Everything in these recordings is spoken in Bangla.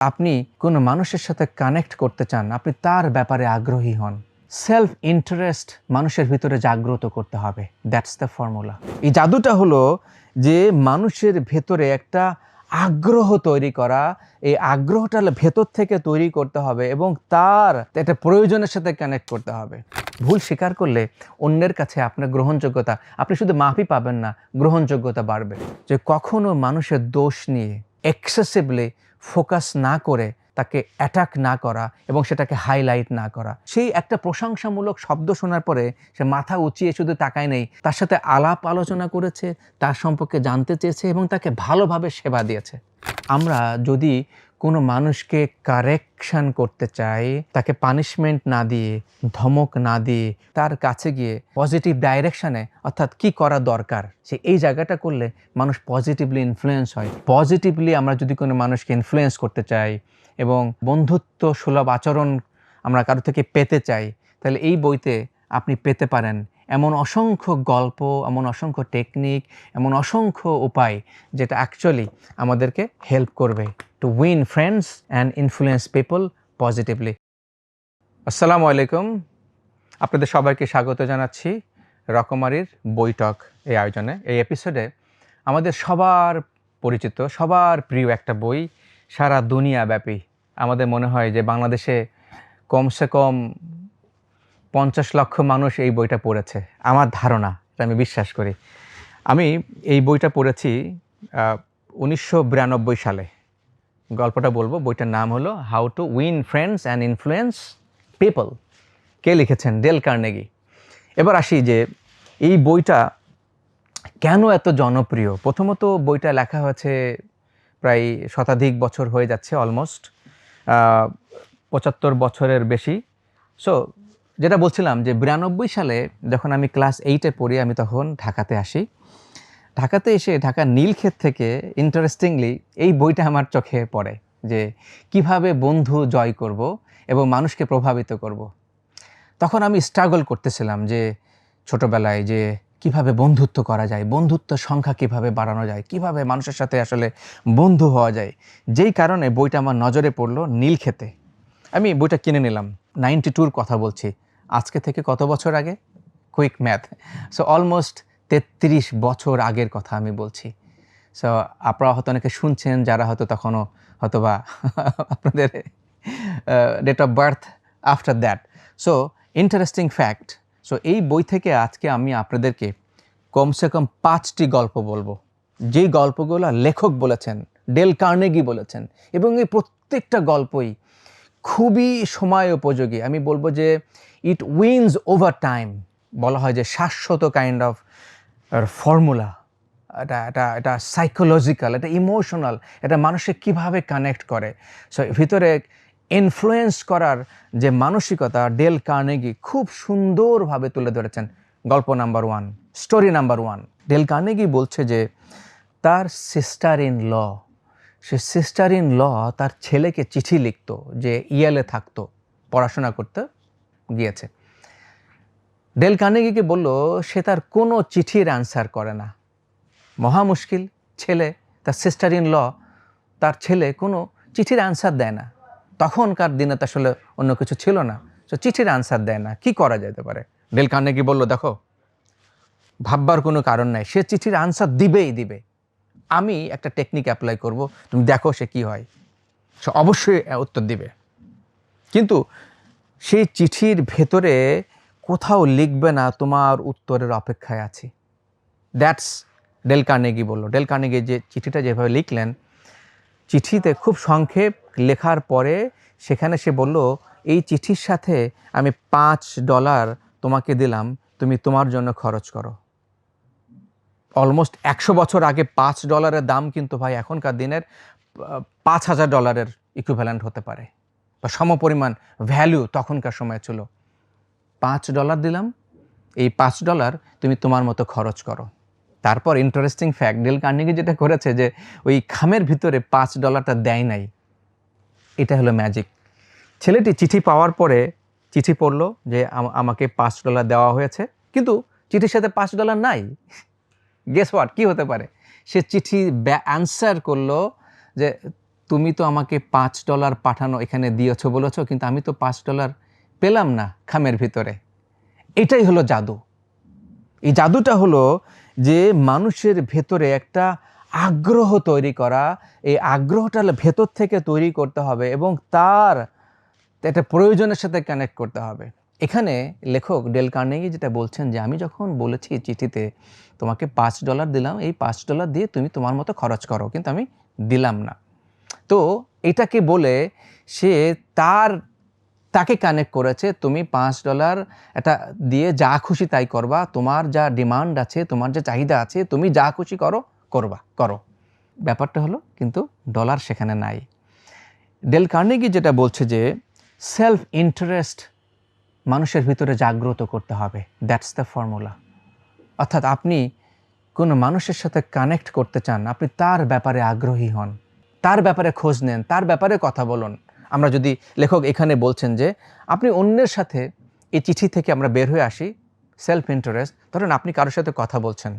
আপনি কোনো মানুষের সাথে কানেক্ট করতে চান, আপনি তার ব্যাপারে আগ্রহী হন। সেলফ ইন্টারেস্ট মানুষের ভিতরে জাগ্রত করতে হবে। That's the formula. এই জাদুটা হলো যে মানুষের ভেতরে একটা আগ্রহ তৈরি করা। এই আগ্রহটা ভেতর থেকে তৈরি করতে হবে এবং তার একটা প্রয়োজনের সাথে কানেক্ট করতে হবে। ভুল স্বীকার করলে অন্যের কাছে আপনার গ্রহণযোগ্যতা, আপনি শুধু মাফই পাবেন না, গ্রহণযোগ্যতা বাড়বে। যে কখনো মানুষের দোষ নিয়ে এক্সেসিভলি ফোকাস না করে তাকে অ্যাটাক না করা এবং সেটাকে হাইলাইট না করা। সেই একটা প্রশংসামূলক শব্দ শোনার পরে সে মাথা উঁচিয়ে শুধু তাকায় নেই, তার সাথে আলাপ আলোচনা করেছে, তার সম্পর্কে জানতে চেয়েছে এবং তাকে ভালোভাবে সেবা দিয়েছে। আমরা যদি কোনো মানুষকে কারেকশন করতে চাই, তাকে পানিশমেন্ট না দিয়ে, ধমক না দিয়ে তার কাছে গিয়ে পজিটিভ ডাইরেকশানে, অর্থাৎ কি করা দরকার সে এই জায়গাটা করলে মানুষ পজিটিভলি ইনফ্লুয়েন্স হয়। পজিটিভলি আমরা যদি কোনো মানুষকে ইনফ্লুয়েন্স করতে চাই এবং বন্ধুত্ব সুলভ আচরণ আমরা কারো থেকে পেতে চাই, তাহলে এই বইতে আপনি পেতে পারেন এমন অসংখ্য গল্প, এমন অসংখ্য টেকনিক, এমন অসংখ্য উপায় যেটা অ্যাকচুয়ালি আমাদেরকে হেল্প করবে to win friends and influence people positively. আসসালামু আলাইকুম, আপনাদের সবাইকে স্বাগত জানাচ্ছি রকমারির বৈঠক এই আয়োজনে। এই এপিসোডে আমাদের সবার পরিচিত, সবার প্রিয় একটা বই, সারা দুনিয়াব্যাপী আমাদের মনে হয় যে বাংলাদেশে কমসে কম 50 লক্ষ মানুষ এই বইটা পড়েছে, আমার ধারণা, এটা আমি বিশ্বাস করি। আমি এই বইটা পড়েছি 1992 সালে। গল্পটা বলবো। বইটার নাম হলো how to win friends and influence people. কে লিখেছেন? Dale Carnegie. এবার আসি যে এই বইটা কেন এত জনপ্রিয়। প্রথমত বইটা লেখা হয়েছে প্রায় শতাধিক বছর হয়ে যাচ্ছে, অলমোস্ট 75 বছরের বেশি। সো যেটা বলছিলাম যে 92 সালে যখন আমি ক্লাস 8-এ পড়ি, আমি তখন ঢাকাতে আসি। ঢাকাতে এসে ঢাকার নীলক্ষেত থেকে ইন্টারেস্টিংলি এই বইটা আমার চোখে পড়ে যে কিভাবে বন্ধু জয় করব এবং মানুষকে প্রভাবিত করব। তখন আমি স্ট্রাগল করতেছিলাম যে ছোটোবেলায় যে কিভাবে বন্ধুত্ব করা যায়, বন্ধুত্ব সংখ্যা কিভাবে বাড়ানো যায়, কিভাবে মানুষের সাথে আসলে বন্ধু হওয়া যায়। যেই কারণে বইটা আমার নজরে পড়লো নীলক্ষেতে। আমি বইটা কিনে নিলাম। 92-র কথা বলছি। আজকে থেকে কত বছর আগে? Quick math. সো অলমোস্ট 33 বছর আগের কথা আমি বলছি। সো আপনারা হয়তো অনেকে শুনছেন যারা হয়তো তখনও হয়তোবা আপনাদের date of birth after that. So interesting fact. So এই বই থেকে আজকে আমি আপনাদেরকে কমসে কম 5টি গল্প বলবো, যেই গল্পগুলো লেখক বলেছেন, ডেল কার্নেগি বলেছেন, এবং এই প্রত্যেকটা গল্পই খুবই সময় উপযোগী। আমি বলবো যে ইট উইনস ওভার টাইম। বলা হয় যে শাশ্বত কাইন্ড অফ ফর্মুলা। এটা সাইকোলজিক্যাল, এটা ইমোশনাল, এটা মানুষকে কীভাবে কানেক্ট করে। সো ভিতরে ইনফ্লুয়েন্স করার যে মানসিকতা ডেল কার্নেগি খুব সুন্দরভাবে তুলে ধরেছেন। গল্প number 1, story number 1। Dale Carnegie বলছে যে তার সিস্টার ইন ল, সে সিস্টার ইন ল তার ছেলেকে চিঠি লিখতো যে ইয়েলে থাকতো, পড়াশোনা করতে গিয়েছে। ডেল কার্নেগিকে বলল সে তার কোনো চিঠির অ্যান্সার করে না। মহা মুশকিল, ছেলে, তার সিস্টার ইন ল, তার ছেলে কোনো চিঠির অ্যান্সার দেয় না। তখনকার দিনে তো আসলে অন্য কিছু ছিল না, তো চিঠির অ্যান্সার দেয় না, কি করা যেতে পারে? ডেল কার্নেগি বলল, দেখো, ভাববার কোনো কারণ নাই, সে চিঠির অ্যান্সার দিবেই দিবে। আমি একটা টেকনিক অ্যাপ্লাই করব, তুমি দেখো সে কী হয়। সে অবশ্যই উত্তর দিবে, কিন্তু সেই চিঠির ভেতরে কোথাও লিখবে না তোমার উত্তরের অপেক্ষায় আছি। দ্যাটস ডেল কার্নেগি বলল। ডেল কার্নেগি যে চিঠিটা যেভাবে লিখলেন, চিঠিতে খুব সংক্ষেপ লেখার পরে সেখানে সে বলল, এই চিঠির সাথে আমি $5 তোমাকে দিলাম, তুমি তোমার জন্য খরচ করো। অলমোস্ট 100 বছর আগে $5 দাম কিন্তু ভাই এখনকার দিনের $5000 ইকুইভ্যালেন্ট হতে পারে, বা সমপরিমাণ ভ্যালু তখনকার সময় ছিল। $5 দিলাম, এই $5 তুমি তোমার মতো খরচ করো। তারপর ইন্টারেস্টিং ফ্যাক্ট, ডেল কার্নেগি যেটা করেছে যে ওই খামের ভিতরে $5টা দেয় নাই। এটা হলো ম্যাজিক। ছেলেটি চিঠি পাওয়ার পরে চিঠি পড়লো যে আমাকে $5 দেওয়া হয়েছে, কিন্তু চিঠির সাথে $5 নাই। গেস হোয়াট, কী হতে পারে? সে চিঠি অ্যান্সার করলো যে তুমি তো আমাকে $5 পাঠানো এখানে দিয়েছো বলেছো, কিন্তু আমি তো $5 পেলাম না খামের ভিতরে। এটাই হলো জাদু। এই জাদুটা হলো যে মানুষের ভেতরে একটা আগ্রহ তৈরি করা। এই আগ্রহটা ভেতর থেকে তৈরি করতে হবে এবং তার একটা প্রয়োজনের সাথে কানেক্ট করতে হবে। এখানে লেখক ডেল কার্নেগি যেটা বলছেন যে আমি যখন বলেছি চিঠিতে তোমাকে $5 দিলাম, এই $5 দিয়ে তুমি তোমার মতো খরচ করো, কিন্তু আমি দিলাম না। তো এটাকে বলে সে তাকে কানেক্ট করেছে, তুমি $5 এটা দিয়ে যা খুশি তাই করবা, তোমার যা ডিমান্ড আছে, তোমার যা চাহিদা আছে, তুমি যা খুশি করো। ব্যাপারটা হলো কিন্তু ডলার সেখানে নাই। ডেল কার্নেগি যেটা বলছে যে সেলফ ইন্টারেস্ট মানুষের ভিতরে জাগ্রত করতে হবে, দ্যাটস দ্য ফর্মুলা। অর্থাৎ আপনি কোনো মানুষের সাথে কানেক্ট করতে চান, আপনি তার ব্যাপারে আগ্রহী হন, তার ব্যাপারে খোঁজ নেন, তার ব্যাপারে কথা বলুন। আমরা যদি লেখক এখানে বলছেন যে আপনি অন্যের সাথে, এই চিঠি থেকে আমরা বের হয়ে আসি সেলফ ইন্টারেস্ট। ধরুন আপনি কারোর সাথে কথা বলছেন,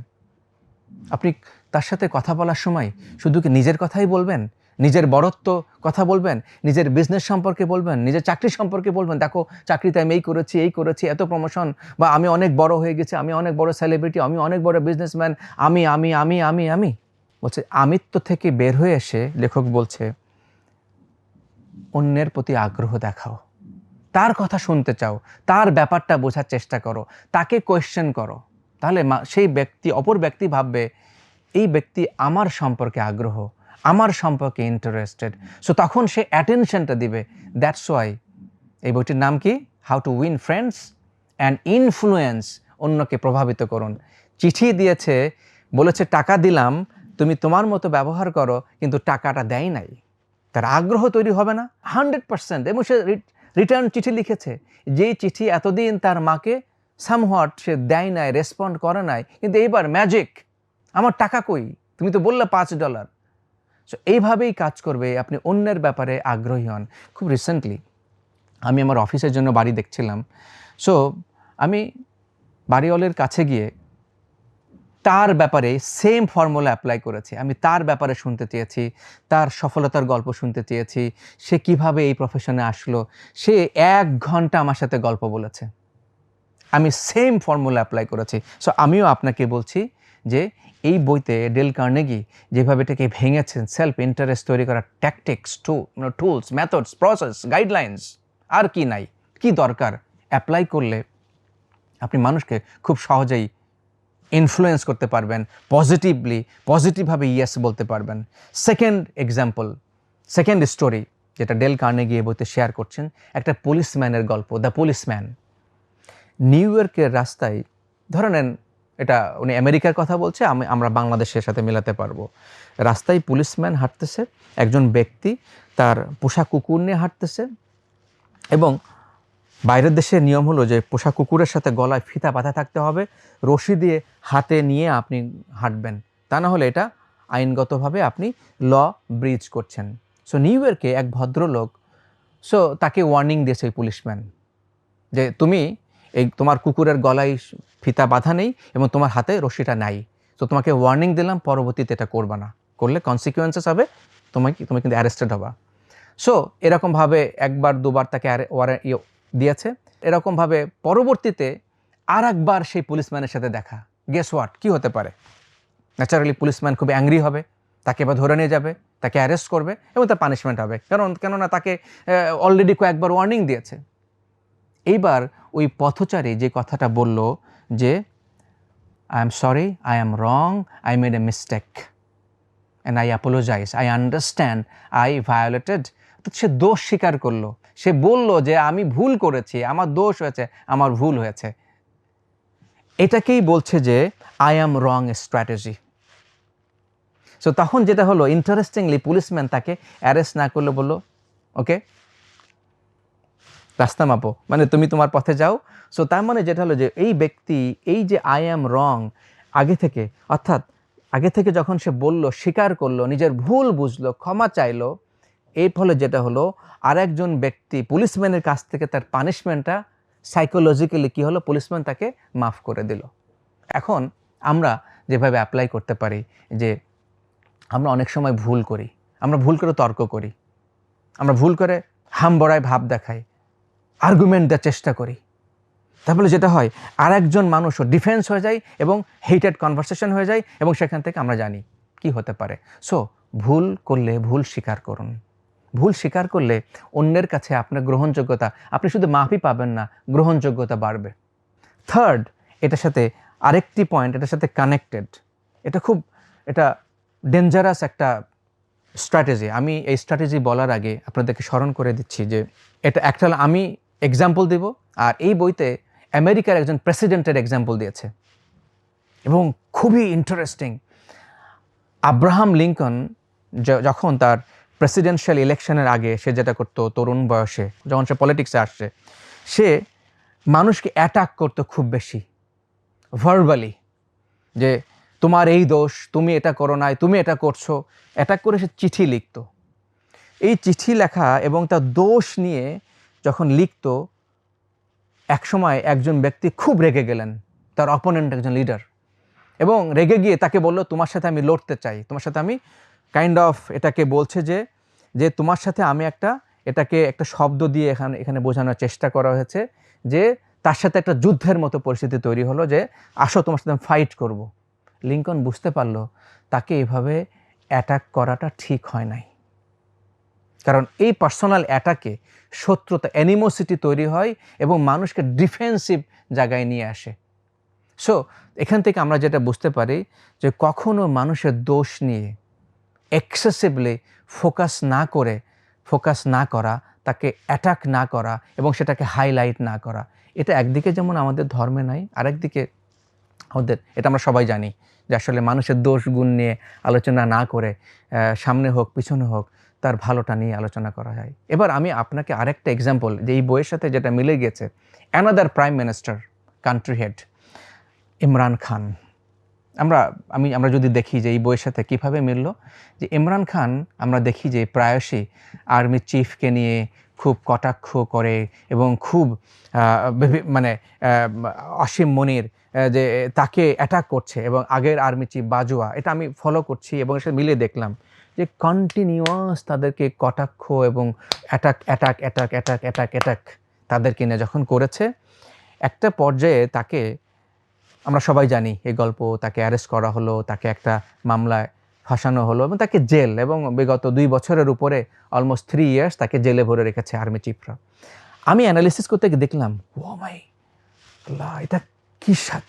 আপনি তার সাথে কথা বলার সময় শুধু কি নিজের কথাই বলবেন, নিজের বড়ত্ব কথা বলবেন, নিজের বিজনেস সম্পর্কে বলবেন, নিজের চাকরি সম্পর্কে বলবেন, দেখো চাকরিতে আমি এই করেছি, এত প্রমোশন, বা আমি অনেক বড় হয়ে গেছি, আমি অনেক বড় সেলিব্রিটি, আমি অনেক বড় বিজনেসম্যান, আমি বলছে আমিত্ব থেকে বের হয়ে এসে লেখক বলছে অন্যের প্রতি আগ্রহ দেখাও, তার কথা শুনতে চাও, তার ব্যাপারটা বোঝার চেষ্টা করো, তাকে কোয়েশ্চেন করো। তাহলে সেই ব্যক্তি, অপর ব্যক্তি ভাববে এই ব্যক্তি আমার সম্পর্কে আগ্রহ, আমার সম্পর্কে ইন্টারেস্টেড, সো তখন সে অ্যাটেনশনটা দিবে। দ্যাটস ওয়াই এই বইটির নাম কি? How to win friends and influence. অন্যকে প্রভাবিত করুন। চিঠি দিয়েছে, বলেছে টাকা দিলাম, তুমি তোমার মতো ব্যবহার করো, কিন্তু টাকাটা দেয় নাই। তার আগ্রহ তৈরি হবে না 100%। এবং সে রিটার্ন চিঠি লিখেছে, যেই চিঠি এতদিন তার মাকে সামহাট সে দেয় নাই, রেসপন্ড করে নাই, কিন্তু এইবার ম্যাজিক, আমার টাকা কই, তুমি তো বললে $5। সো এইভাবেই কাজ করবে, আপনি অন্যের ব্যাপারে আগ্রহী হন। খুব রিসেন্টলি আমি আমার অফিসের জন্য বাড়ি দেখছিলাম। সো আমি বাড়িওয়ালের কাছে গিয়ে তার ব্যাপারে সেম ফর্মুলা অ্যাপ্লাই করেছি। আমি তার ব্যাপারে শুনতে চেয়েছি, তার সফলতার গল্প শুনতে চেয়েছি, সে কিভাবে এই প্রফেশনে আসলো। সে 1 ঘন্টা আমার সাথে গল্প বলেছে। আমি সেম ফর্মুলা অ্যাপ্লাই করেছি। সো আমিও আপনাকে বলছি যে এই বইতে ডেল কার্নেগি যেভাবে এটাকে ভেঙেছেন, সেলফ ইন্টারেস্ট তৈরি করার tactics, tools, methods, process, guidelines, আর কি নাই, কি দরকার, অ্যাপ্লাই করলে আপনি মানুষকে খুব সহজেই ইনফ্লুয়েন্স করতে পারবেন, পজিটিভভাবে ইয়েস বলতে পারবেন। সেকেন্ড স্টোরি যেটা ডেল কার্নেগি এই বইতে শেয়ার করছেন, একটা পুলিশম্যানের গল্প, দ্য পুলিশম্যান। নিউ ইয়র্কের রাস্তায়, ধরে নেন এটা উনি আমেরিকার কথা বলছে, আমরা বাংলাদেশের সাথে মেলাতে পারবো। রাস্তায় পুলিশম্যান হাঁটতেছে, একজন ব্যক্তি তার পোষা কুকুর নিয়ে হাঁটতেছে, এবং বাইরের দেশের নিয়ম হলো যে পোষা কুকুরের সাথে গলায় ফিতা বাঁধা থাকতে হবে, রশি দিয়ে হাতে নিয়ে আপনি হাঁটবেন, তা না হলে এটা আইনগতভাবে আপনি ব্রিচ করছেন। সো নিউ ইয়র্কে এক ভদ্রলোক, তাকে ওয়ার্নিং দিয়েছে ওই পুলিশম্যান যে তুমি তোমার কুকুরের গলায় ফিতা বাঁধা নেই এবং তোমার হাতে রশিটা নাই, তো তোমাকে ওয়ার্নিং দিলাম, পরবর্তীতে এটা করবা না, করলে কনসিকুয়েন্সেস হবে, তুমি কিন্তু অ্যারেস্টেড হবা। সো এরকমভাবে একবার দুবার তাকে দিয়েছে। এরকমভাবে পরবর্তীতে আর একবার সেই পুলিশম্যানের সাথে দেখা, গেস হোয়াট, কী হতে পারে? ন্যাচারালি পুলিশম্যান খুব অ্যাংরি হবে, তাকে এবার ধরে নিয়ে যাবে, তাকে অ্যারেস্ট করবে এবং তার পানিশমেন্ট হবে, কেননা তাকে অলরেডি কয়েকবার ওয়ার্নিং দিয়েছে। এইবার ওই পথচারী যে কথাটা বলল যে I am sorry, I am wrong, I made a mistake and I apologise, I understand, I violated. সে দোষ স্বীকার করলো, সে বলল যে আমি ভুল করেছি, আমার দোষ হয়েছে, আমার ভুল হয়েছে। এটাকেই বলছে যে I am wrong strategy. So তখন যেটা হলো, ইন্টারেস্টিংলি পুলিশম্যান তাকে অ্যারেস্ট না করলে বললো ওকে রাস্তা মাপো, মানে তুমি তোমার পথে যাও। সো তার মানে যেটা হলো যে এই ব্যক্তি, এই যে আই অ্যাম রং আগে থেকে যখন সে বলল, স্বীকার করলো, নিজের ভুল বুঝলো, ক্ষমা চাইলো, এর ফলে যেটা হলো আরেকজন ব্যক্তি পুলিশম্যানের কাছ থেকে তার পানিশমেন্টটা সাইকোলজিক্যালি কী হলো, পুলিশম্যান তাকে মাফ করে দিল। এখন আমরা যেভাবে অ্যাপ্লাই করতে পারি যে আমরা অনেক সময় ভুল করি, আমরা ভুল করে তর্ক করি, আমরা ভুল করে হামবড়ায় ভাব দেখাই, আর্গুমেন্ট দেওয়ার চেষ্টা করি। তাহলে যেটা হয়, আর একজন মানুষও ডিফেন্স হয়ে যায় এবং হেটেড কনভারসেশন হয়ে যায়, এবং সেখান থেকে আমরা জানি কি হতে পারে। সো ভুল করলে ভুল স্বীকার করুন। ভুল স্বীকার করলে অন্যের কাছে আপনার গ্রহণযোগ্যতা, আপনি শুধু মাফই পাবেন না, গ্রহণযোগ্যতা বাড়বে। থার্ড, এটার সাথে আরেকটি পয়েন্ট, এটার সাথে কানেক্টেড, এটা ডেঞ্জারাস একটা স্ট্র্যাটেজি। আমি এই স্ট্র্যাটেজি বলার আগে আপনাদেরকে স্মরণ করে দিচ্ছি যে এটা একটা, আমি এক্সাম্পল দেব, আর এই বইতে আমেরিকার একজন প্রেসিডেন্টের এক্সাম্পল দিয়েছে এবং খুবই ইন্টারেস্টিং। আব্রাহাম লিঙ্কন যখন তার প্রেসিডেন্সিয়াল ইলেকশনের আগে সে যেটা করতো, তরুণ বয়সে যখন সে পলিটিক্সে আসছে, সে মানুষকে অ্যাটাক করতো খুব বেশি ভার্বালি, যে তোমার এই দোষ, তুমি এটা করো নাই, তুমি এটা করছো, অ্যাটাক করে সে চিঠি লিখতো। এই চিঠি লেখা এবং তার দোষ নিয়ে যখন লিখতো, একসময় একজন ব্যক্তি খুব রেগে গেলেন, তার অপোনেন্ট একজন লিডার, এবং রেগে গিয়ে তাকে বললো, তোমার সাথে আমি লড়তে চাই, তোমার সাথে আমি কাইন্ড অফ, এটাকে বলছে যে তোমার সাথে আমি এটাকে একটা শব্দ দিয়ে এখানে বোঝানোর চেষ্টা করা হয়েছে যে তার সাথে একটা যুদ্ধের মতো পরিস্থিতি তৈরি হলো, যে আসো তোমার সাথে আমি ফাইট করব। লিঙ্কন বুঝতে পারলো তাকে এভাবে অ্যাটাক করাটা ঠিক হয় নাই, কারণ এই পার্সোনাল অ্যাটাকে শত্রুতা, অ্যানিমোসিটি তৈরি হয় এবং মানুষকে ডিফেন্সিভ জায়গায় নিয়ে আসে। সো এখান থেকে আমরা যেটা বুঝতে পারি যে কখনো মানুষের দোষ নিয়ে এক্সেসিভলি ফোকাস না করা, তাকে অ্যাটাক না করা এবং সেটাকে হাইলাইট না করা, এটা একদিকে যেমন আমাদের ধর্মে নাই, আরেকদিকে এটা আমরা সবাই জানি যে আসলে মানুষের দোষ গুণ নিয়ে আলোচনা না করে সামনে হোক পিছনে হোক তার ভালোটা নিয়ে আলোচনা করা হয়। এবার আমি আপনাকে আরেকটা এক্সাম্পল, যে এই বইয়ের সাথে যেটা মিলে গিয়েছে, another prime minister, country head Imran Khan. আমরা যদি দেখি যে এই বইয়ের সাথে কীভাবে মিলল, যে ইমরান খান আমরা দেখি যে প্রায়শই আর্মি চিফকে নিয়ে খুব কটাক্ষ করে এবং খুব মানে অসীম মনির যে তাকে অ্যাটাক করছে, এবং আগের আর্মি চিফ বাজওয়া, এটা আমি ফলো করছি এবং সেটা মিলিয়ে দেখলাম যে কন্টিনিউয়াস তাদেরকে কটাক্ষ এবং অ্যাটাক তাদেরকে নিয়ে যখন করেছে, একটা পর্যায়ে তাকে, আমরা সবাই জানি এই গল্প, তাকে অ্যারেস্ট করা হলো, তাকে একটা মামলায় ফাঁসানো হলো এবং তাকে জেল, এবং বিগত 2 বছরের উপরে অলমোস্ট 3 ইয়ার্স তাকে জেলে ভরে রেখেছে আর্মি চিফরা। আমি অ্যানালিসিস করতে গিয়ে দেখলাম, ও মাই আল্লাহ, এটা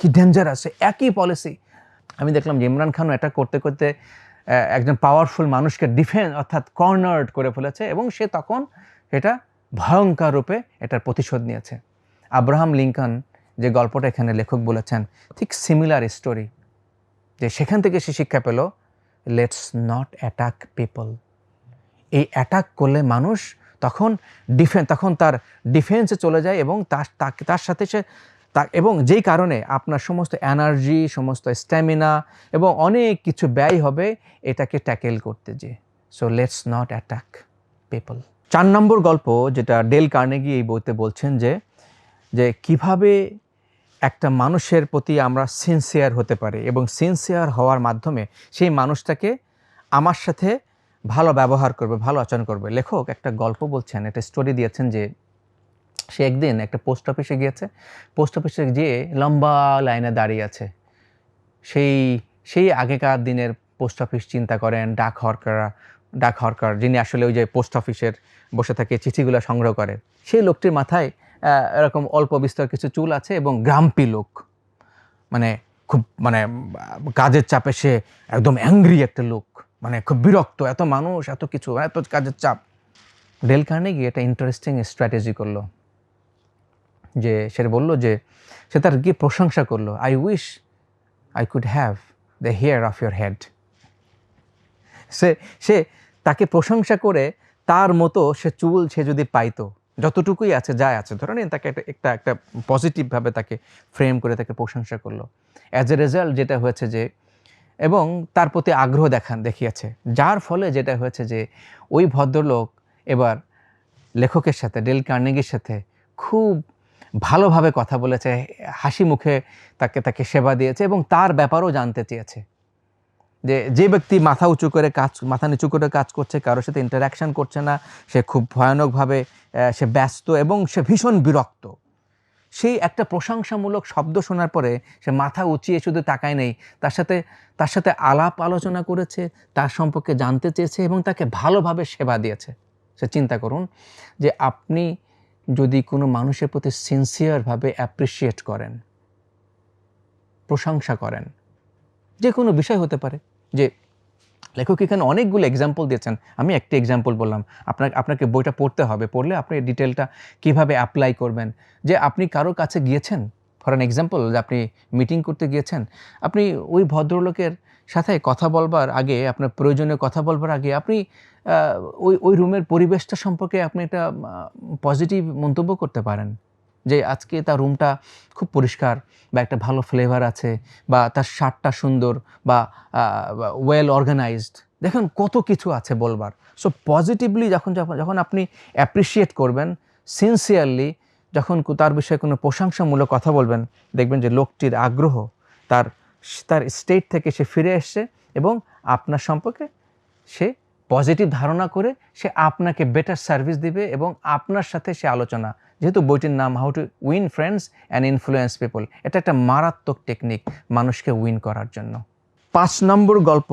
কি ডেঞ্জারাস, একই পলিসি। আমি দেখলাম যে ইমরান খানও এটা করতে করতে একজন পাওয়ারফুল মানুষকে অর্থাৎ কর্নার্ড করে ফেলেছে, এবং সে তখন এটা ভয়ঙ্কর রূপে এটার প্রতিশোধ নিয়েছে। আব্রাহাম লিঙ্কন যে গল্পটা এখানে লেখক বলেছেন, ঠিক সিমিলার স্টোরি, যে সেখান থেকে সে শিক্ষা পেল, লেটস নট অ্যাটাক পিপল। এই অ্যাটাক করলে মানুষ তখন তার ডিফেন্সে চলে যায়, এবং তার সাথে এবং যেই কারণে আপনার সমস্ত এনার্জি, সমস্ত স্ট্যামিনা এবং অনেক কিছু ব্যয় হবে এটাকে ট্যাকেল করতে যেয়ে। So let's not attack people. 4 নম্বর গল্প, যেটা ডেল কার্নেগি এই বইতে বলছেন, যে কিভাবে একটা মানুষের প্রতি আমরা সিনসিয়ার হতে পারি, এবং সিনসিয়ার হওয়ার মাধ্যমে সেই মানুষটাকে আমার সাথে ভালো ব্যবহার করবে, ভালো আচরণ করবে। লেখক একটা গল্প বলছেন, একটা স্টোরি দিয়েছেন, যে সে একদিন একটা পোস্ট অফিসে গিয়েছে, পোস্ট অফিসে গিয়ে লম্বা লাইনে দাঁড়িয়ে আছে। সেই আগেকার দিনের পোস্ট অফিস চিন্তা করেন, ডাক হরকার যিনি আসলে ওই যে পোস্ট অফিসের বসে থাকে চিঠিগুলো সংগ্রহ করে, সেই লোকটির মাথায় এরকম অল্প বিস্তর কিছু চুল আছে এবং গ্রাম্পি লোক, খুব কাজের চাপে সে একদম অ্যাংরি একটা লোক, খুব বিরক্ত, এত মানুষ, এত কিছু, এত কাজের চাপ। ডেল কার্নেগি এটা ইন্টারেস্টিং স্ট্র্যাটেজি করলো, যে সে বলল যে সে তার গিয়ে প্রশংসা করলো, I wish I could have the hair of your head. সে তাকে প্রশংসা করে তার মতো সে চুল সে যদি পাইতো, যতটুকুই আছে যা আছে, ধরে নিন তাকে একটা পজিটিভভাবে তাকে ফ্রেম করে তাকে প্রশংসা করলো। অ্যাজ এ রেজাল্ট যেটা হয়েছে যে, এবং তার প্রতি আগ্রহ দেখিয়েছে, যার ফলে যেটা হয়েছে যে ওই ভদ্রলোক এবার লেখকের সাথে, ডেল কার্নেগির সাথে খুব ভালোভাবে কথা বলেছে, হাসি মুখে তাকে সেবা দিয়েছে এবং তার ব্যাপারও জানতে চেয়েছে। যে ব্যক্তি মাথা নিচু করে কাজ করছে, কারোর সাথে ইন্টারাকশন করছে না, সে খুব ভয়ানকভাবে সে ব্যস্ত এবং সে ভীষণ বিরক্ত, সেই একটা প্রশংসামূলক শব্দ শোনার পরে সে মাথা উঁচিয়ে শুধু তাকায় নেই, তার সাথে আলাপ আলোচনা করেছে, তার সম্পর্কে জানতে চেয়েছে এবং তাকে ভালোভাবে সেবা দিয়েছে। সে চিন্তা করুন যে আপনি যদি কোনো মানুষের প্রতি সিনসিয়ারভাবে অ্যাপ্রিসিয়েট করেন, প্রশংসা করেন, যে কোনো বিষয় হতে পারে, যে লেখক এখানে অনেকগুলো এক্সাম্পল দিয়েছেন, আমি একটি এক্সাম্পল বললাম, আপনাকে বইটা পড়তে হবে, পড়লে আপনি ডিটেলটা কীভাবে অ্যাপ্লাই করবেন। যে আপনি কারোর কাছে গিয়েছেন, ফর অ্যান এক্সাম্পল, যে আপনি মিটিং করতে গিয়েছেন, আপনি ওই ভদ্রলোকের সাথে কথা বলবার আগে, আপনার প্রয়োজনীয় কথা বলবার আগে আপনি ওই রুমের পরিবেশটা সম্পর্কে আপনি একটা পজিটিভ মন্তব্য করতে পারেন, যে আজকে তার রুমটা খুব পরিষ্কার, বা একটা ভালো ফ্লেভার আছে, বা তার শার্টটা সুন্দর, বা ওয়েল অর্গানাইজড। দেখুন কত কিছু আছে বলবার। সো পজিটিভলি যখন আপনি অ্যাপ্রিসিয়েট করবেন, সিনসিয়ারলি যখন তার বিষয়ে কোনো প্রশংসামূলক কথা বলবেন, দেখবেন যে লোকটির আগ্রহ, তার স্টেট থেকে সে ফিরে এসছে এবং আপনার সম্পর্কে সে পজিটিভ ধারণা করে সে আপনাকে বেটার সার্ভিস দিবে এবং আপনার সাথে সে আলোচনা, যেহেতু বইটির নাম how to win friends and influence people, এটা একটা মারাত্মক টেকনিক মানুষকে উইন করার জন্য। 5 নম্বর গল্প,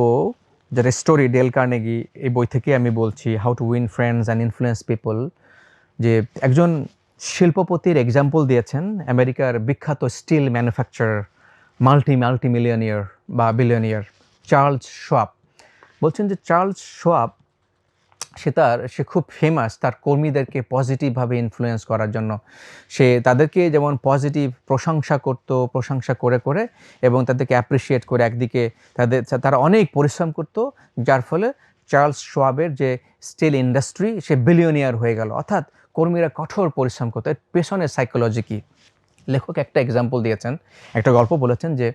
যেটা স্টোরি ডেল কার্নেগি, এই বই থেকে আমি বলছি, how to win friends and influence people, যে একজন শিল্পপতির এক্সাম্পল দিয়েছেন, আমেরিকার বিখ্যাত স্টিল ম্যানুফ্যাকচারার, মাল্টি মিলিয়নিয়ার বা বিলিয়নিয়ার চার্লস শোয়াব। বলছেন যে চার্লস শোয়াব সে খুব ফেমাস তার কর্মীদেরকে পজিটিভভাবে ইনফ্লুয়েন্স করার জন্য। সে তাদেরকে যেমন পজিটিভ প্রশংসা করে এবং তাদেরকে অ্যাপ্রিসিয়েট করে, একদিকে তারা অনেক পরিশ্রম করত, যার ফলে চার্লস শোয়াবের যে স্টিল ইন্ডাস্ট্রি, সে বিলিয়নিয়ার হয়ে গেল। অর্থাৎ কর্মীরা কঠোর পরিশ্রম করতো। এর পেছনের সাইকোলজি কী? লেখক একটা এক্সাম্পল দিয়েছেন, একটা গল্প বলেছেন যে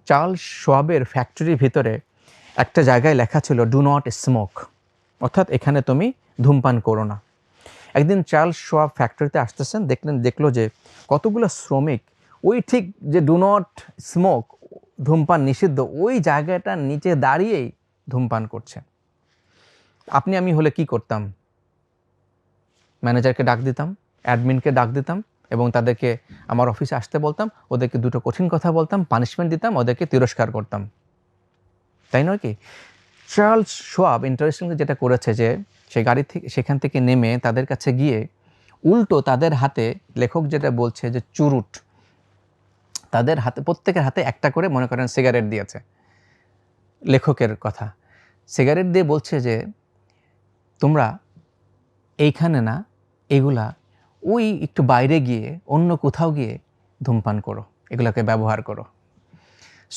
চার্লস শোয়াবের ফ্যাক্টরির ভিতরে একটা জায়গায় লেখা ছিল ডু নট স্মোক, অর্থাৎ এখানে তুমি ধূমপান করো না। একদিন চার্লস শোয়াব ফ্যাক্টরিতে আসতেছেন, দেখলো যে কতগুলো শ্রমিক ওই ঠিক যে ডু নট স্মোক, ধূমপান নিষিদ্ধ, ওই জায়গাটার নিচে দাঁড়িয়েই ধূমপান করছে। আমি হলে কি করতাম? ম্যানেজারকে ডাক দিতাম, অ্যাডমিনকে ডাক দিতাম এবং তাদেরকে আমার অফিসে আসতে বলতাম, ওদেরকে দুটো কঠিন কথা বলতাম, পানিশমেন্ট দিতাম, ওদেরকে তিরস্কার করতাম, তাই নয় কি? চার্লস শোয়াব ইন্টারেস্টিংলি যেটা করেছে, যে সে সেখান থেকে নেমে তাদের কাছে গিয়ে উল্টো তাদের হাতে, লেখক যেটা বলছে যে চুরুট, তাদের হাতে, প্রত্যেকের হাতে একটা করে মনে করেন সিগারেট দিয়েছে। লেখকের কথা, সিগারেট দিয়ে বলছে যে তোমরা এইখানে না, এগুলা ওই একটু বাইরে গিয়ে অন্য কোথাও গিয়ে ধূমপান করো, এগুলোকে ব্যবহার করো।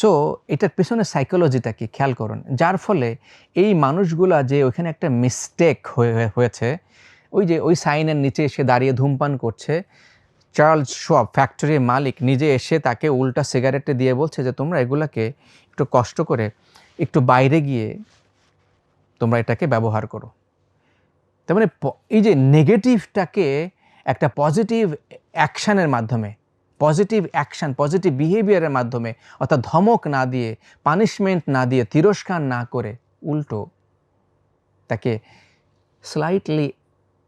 সো এটার পেছনে সাইকোলজিটা কি খেয়াল করুন, যার ফলে এই মানুষগুলা যে ওইখানে একটা মিস্টেক হয়েছে, ওই সাইনের নিচে এসে দাঁড়িয়ে ধূমপান করছে, চার্লস শোয়াব ফ্যাক্টরির মালিক নিজে এসে তাকে উল্টা সিগারেটে দিয়ে বলছে যে তোমরা এগুলাকে একটু কষ্ট করে একটু বাইরে গিয়ে তোমরা এটাকে ব্যবহার করো। তার মানে এই যে নেগেটিভটাকে একটা পজিটিভ অ্যাকশানের মাধ্যমে, পজিটিভ অ্যাকশান, পজিটিভ বিহেভিয়ারের মাধ্যমে, অর্থাৎ ধমক না দিয়ে, পানিশমেন্ট না দিয়ে, তিরস্কার না করে, উল্টো তাকে স্লাইটলি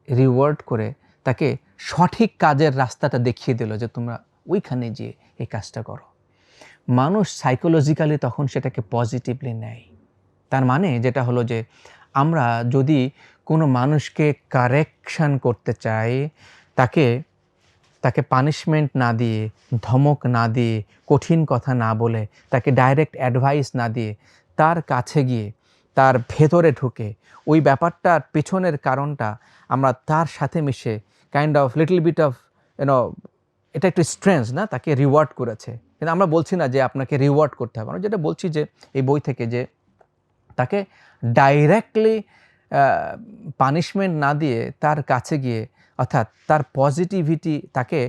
রিওয়ার্ড করে তাকে সঠিক কাজের রাস্তাটা দেখিয়ে দিল, যে তোমরা ওইখানে যেয়ে এই কাজটা করো। মানুষ সাইকোলজিক্যালি তখন সেটাকে পজিটিভলি নেয়। তার মানে যেটা হলো যে আমরা যদি কোনো মানুষকে কারেকশন করতে চাই, তাকে পানিশমেন্ট না দিয়ে, ধমক না দিয়ে, কঠিন কথা না বলে, তাকে ডাইরেক্ট অ্যাডভাইস না দিয়ে, তার কাছে গিয়ে তার ভেতরে ঢুকে ওই ব্যাপারটার পেছনের কারণটা আমরা তার সাথে মিশে kind of little bit of এটা একটু স্ট্রেঞ্জ না, তাকে রিওয়ার্ড করেছে। কিন্তু আমরা বলছি না যে আপনাকে রিওয়ার্ড করতে হবে, আমরা যেটা বলছি যে এই বই থেকে, যে তাকে ডাইরেক্টলি পানিশমেন্ট না দিয়ে তার কাছে গিয়ে, অর্থাৎ তার পজিটিভিটি, তাকে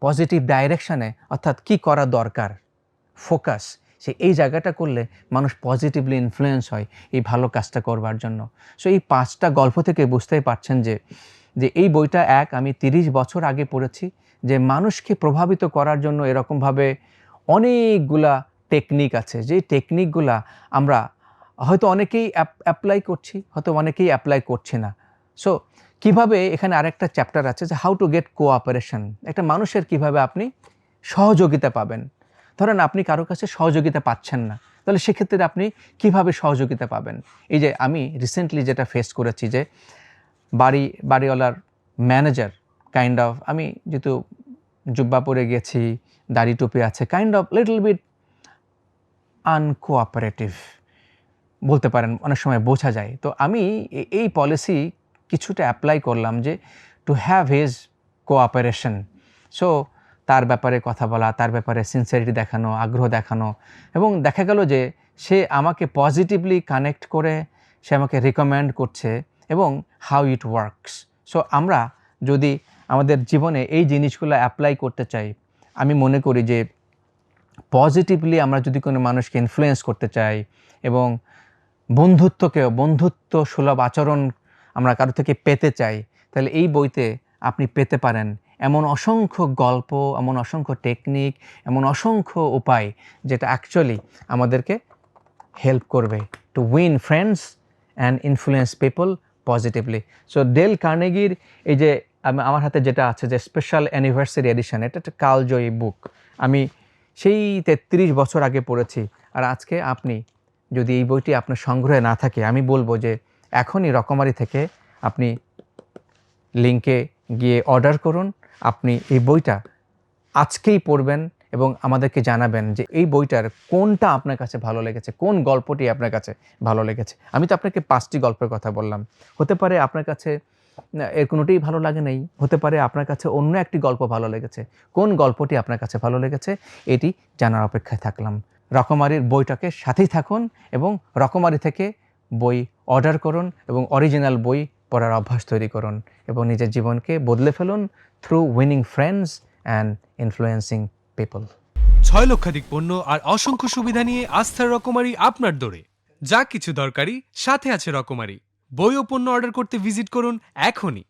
পজিটিভ ডাইরেকশানে, অর্থাৎ কি করা দরকার, ফোকাস, এই জায়গাটা করলে মানুষ পজিটিভলি ইনফ্লুয়েন্স হয় এই ভালো কাজটা করবার জন্য। সো এই 5টা গল্প থেকে বুঝতেই পারছেন যে এই বইটা আমি 30 বছর আগে পড়েছি, যে মানুষকে প্রভাবিত করার জন্য এরকমভাবে অনেকগুলা টেকনিক আছে, যেই টেকনিকগুলা আমরা হয়তো অনেকেই অ্যাপ্লাই করছি, হয়তো অনেকেই অ্যাপ্লাই করছি না। সো কিভাবে, এখানে আরেকটা চ্যাপ্টার আছে যে হাউ টু গেট কোঅপারেশন, একটা মানুষের কিভাবে আপনি সহযোগিতা পাবেন। ধরেন আপনি কারো কাছে সহযোগিতা পাচ্ছেন না, তাহলে সেক্ষেত্রে আপনি কিভাবে সহযোগিতা পাবেন। এই যে আমি রিসেন্টলি যেটা ফেস করেছি, যে বাড়িওয়ালার ম্যানেজার কাইন্ড অফ, আমি যেহেতু জুব্বা পরে গেছি, দাড়ি টুপি আছে, কাইন্ড অফ লিটল বিট আনকোঅপারেটিভ বলতে পারেন, অনেক সময় বোঝা যায়। তো আমি এই পলিসি কিছুটা অ্যাপ্লাই করলাম, যে to have his cooperation. So তার ব্যাপারে কথা বলা, তার ব্যাপারে সিনসিয়ারিটি দেখানো, আগ্রহ দেখানো, এবং দেখা গেল যে সে আমাকে পজিটিভলি কানেক্ট করে, সে আমাকে রিকমেন্ড করছে, এবং হাউ ইট ওয়ার্কস। সো আমরা যদি আমাদের জীবনে এই জিনিসগুলো অ্যাপ্লাই করতে চাই, আমি মনে করি যে পজিটিভলি আমরা যদি কোনো মানুষকে ইনফ্লুয়েন্স করতে চাই, এবং বন্ধুত্ব সুলভ আচরণ আমরা কারো থেকে পেতে চাই, তাহলে এই বইতে আপনি পেতে পারেন এমন অসংখ্য গল্প, এমন অসংখ্য টেকনিক, এমন অসংখ্য উপায়, যেটা অ্যাকচুয়ালি আমাদেরকে হেল্প করবে to win friends and influence people positively. So Dale কার্নেগির এই যে আমার হাতে যেটা আছে, যে স্পেশাল অ্যানিভার্সারি এডিশন, এটা একটা কালজয়ী বুক। আমি সেই 33 বছর আগে পড়েছি। আর আজকে আপনি যদি এই বইটি আপনার সংগ্রহে না থাকে, আমি বলবো যে এখনই রকমারি থেকে আপনি লিঙ্কে গিয়ে অর্ডার করুন। আপনি এই বইটা আজকেই পড়বেন এবং আমাদেরকে জানাবেন যে এই বইটার কোনটা আপনার কাছে ভালো লেগেছে, কোন গল্পটি আপনার কাছে ভালো লেগেছে। আমি তো আপনাকে 5টি গল্পের কথা বললাম, হতে পারে আপনার কাছে এর কোনোটিই ভালো লাগে নাই, হতে পারে আপনার কাছে অন্য একটি গল্প ভালো লেগেছে। কোন গল্পটি আপনার কাছে ভালো লেগেছে এটি জানার অপেক্ষায় থাকলাম। রকমারির বইটাকে সাথেই থাকুন এবং রকমারি থেকে বই অর্ডার করুন এবং অরিজিনাল বই পড়ার অভ্যাস তৈরি করুন এবং নিজের জীবনকে বদলে ফেলুন through winning friends and influencing people. 6 লক্ষাধিক পণ্য আর অসংখ্য সুবিধা নিয়ে আস্থার রকমারি আপনার দোরে। যা কিছু দরকারি সাথে আছে রকমারি। বই ও পণ্য অর্ডার করতে ভিজিট করুন এখনই।